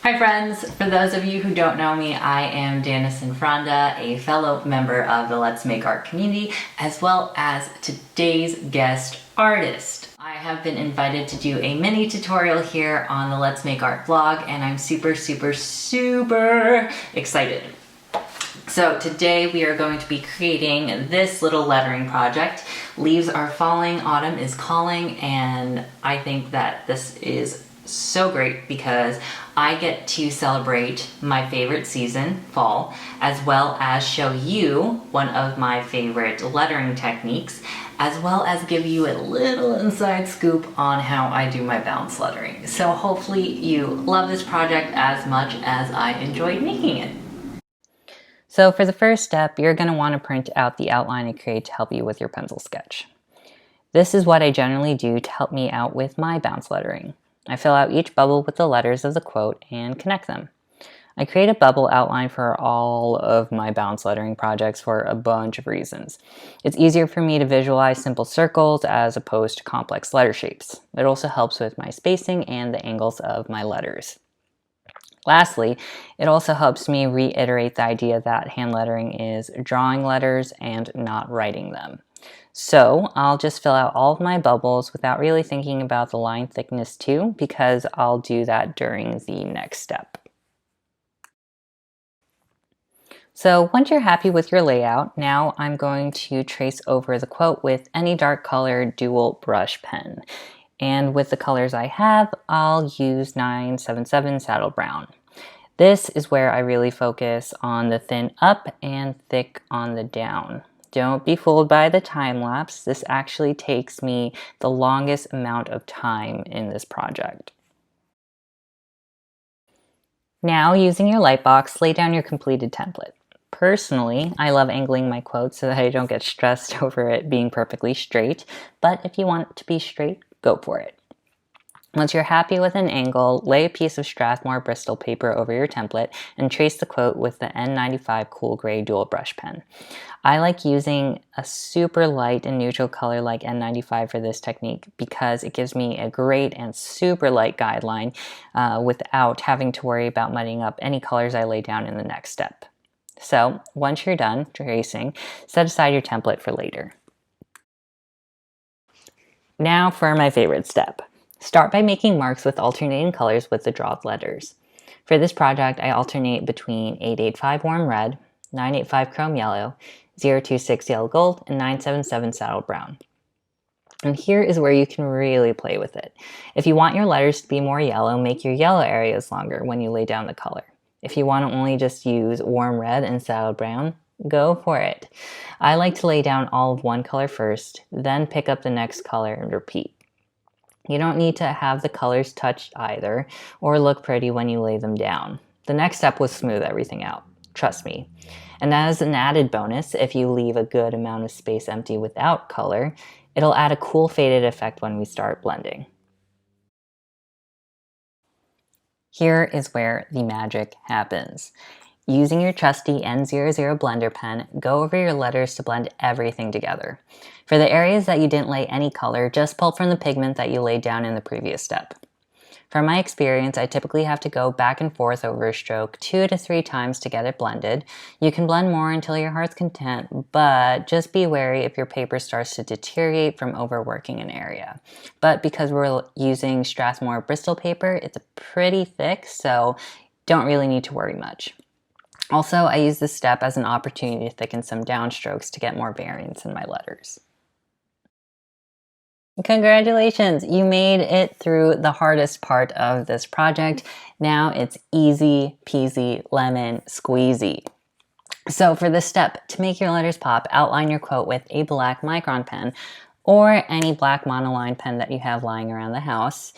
Hi friends! For those of you who don't know me, I am Danison Fronda, a fellow member of the Let's Make Art community, as well as today's guest artist. I have been invited to do a mini tutorial here on the Let's Make Art vlog, and I'm super excited. So today we are going to be creating this little lettering project. Leaves are falling, autumn is calling, and I think that this is so great because I get to celebrate my favorite season, fall, as well as show you one of my favorite lettering techniques, as well as give you a little inside scoop on how I do my bounce lettering. So hopefully you love this project as much as I enjoyed making it. So for the first step, you're going to want to print out the outline I create to help you with your pencil sketch. This is what I generally do to help me out with my bounce lettering. I fill out each bubble with the letters of the quote and connect them. I create a bubble outline for all of my bounce lettering projects for a bunch of reasons. It's easier for me to visualize simple circles as opposed to complex letter shapes. It also helps with my spacing and the angles of my letters. Lastly, it also helps me reiterate the idea that hand lettering is drawing letters and not writing them. So I'll just fill out all of my bubbles without really thinking about the line thickness too, because I'll do that during the next step. So once you're happy with your layout, now I'm going to trace over the quote with any dark color dual brush pen. And with the colors I have, I'll use 977 Saddle Brown. This is where I really focus on the thin up and thick on the down. Don't be fooled by the time lapse. This actually takes me the longest amount of time in this project. Now, using your light box, lay down your completed template. Personally, I love angling my quotes so that I don't get stressed over it being perfectly straight, but if you want it to be straight, go for it. Once you're happy with an angle, lay a piece of Strathmore Bristol paper over your template and trace the quote with the N95 Cool Gray dual brush pen. I like using a super light and neutral color like N95 for this technique because it gives me a great and super light guideline without having to worry about muddying up any colors I lay down in the next step. So once you're done tracing, set aside your template for later. Now for my favorite step. Start by making marks with alternating colors with the drawed letters. For this project, I alternate between 885 Warm Red, 985 Chrome Yellow, 026 Yellow Gold, and 977 Saddle Brown. And here is where you can really play with it. If you want your letters to be more yellow, make your yellow areas longer when you lay down the color. If you want to only just use Warm Red and Saddle Brown, go for it. I like to lay down all of one color first, then pick up the next color and repeat. You don't need to have the colors touch either or look pretty when you lay them down. The next step was smooth everything out. Trust me. And as an added bonus, if you leave a good amount of space empty without color, it'll add a cool faded effect when we start blending. Here is where the magic happens. Using your trusty N00 blender pen, go over your letters to blend everything together. For the areas that you didn't lay any color, just pull from the pigment that you laid down in the previous step. From my experience, I typically have to go back and forth over a stroke 2 to 3 times to get it blended. You can blend more until your heart's content, but just be wary if your paper starts to deteriorate from overworking an area. But because we're using Strathmore Bristol paper, it's pretty thick, so don't really need to worry much. Also, I use this step as an opportunity to thicken some downstrokes to get more variance in my letters. Congratulations! You made it through the hardest part of this project. Now it's easy peasy lemon squeezy. So for this step, to make your letters pop, outline your quote with a black micron pen or any black monoline pen that you have lying around the house.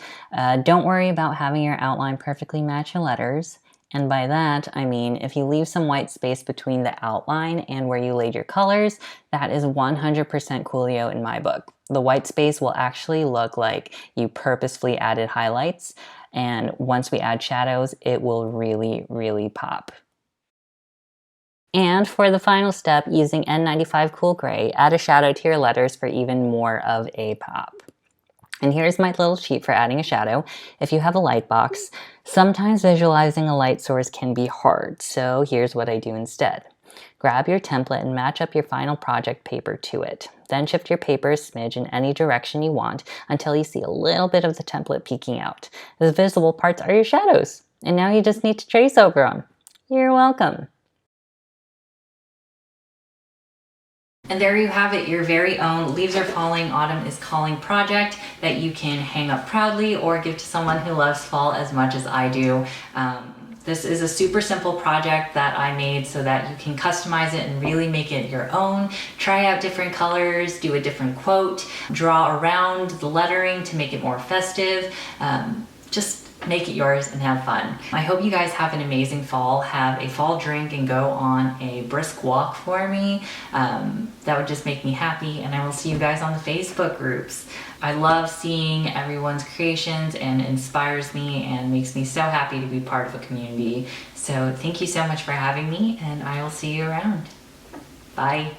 Don't worry about having your outline perfectly match your letters. And by that, I mean, if you leave some white space between the outline and where you laid your colors, that is 100% coolio in my book. The white space will actually look like you purposefully added highlights, and once we add shadows, it will really pop. And for the final step, using N95 Cool Gray, add a shadow to your letters for even more of a pop. And here's my little sheet for adding a shadow. If you have a light box, sometimes visualizing a light source can be hard, so here's what I do instead. Grab your template and match up your final project paper to it. Then shift your paper a smidge in any direction you want until you see a little bit of the template peeking out. The visible parts are your shadows, and now you just need to trace over them. You're welcome. And there you have it, your very own Leaves Are Falling, Autumn is Calling project that you can hang up proudly or give to someone who loves fall as much as I do. This is a super simple project that I made so that you can customize it and really make it your own. Try out different colors, do a different quote, draw around the lettering to make it more festive. Just make it yours and have fun. I hope you guys have an amazing fall. Have a fall drink and go on a brisk walk for me. That would just make me happy, and I will see you guys on the Facebook groups. I love seeing everyone's creations and it inspires me and makes me so happy to be part of a community. So thank you so much for having me, and I will see you around. Bye.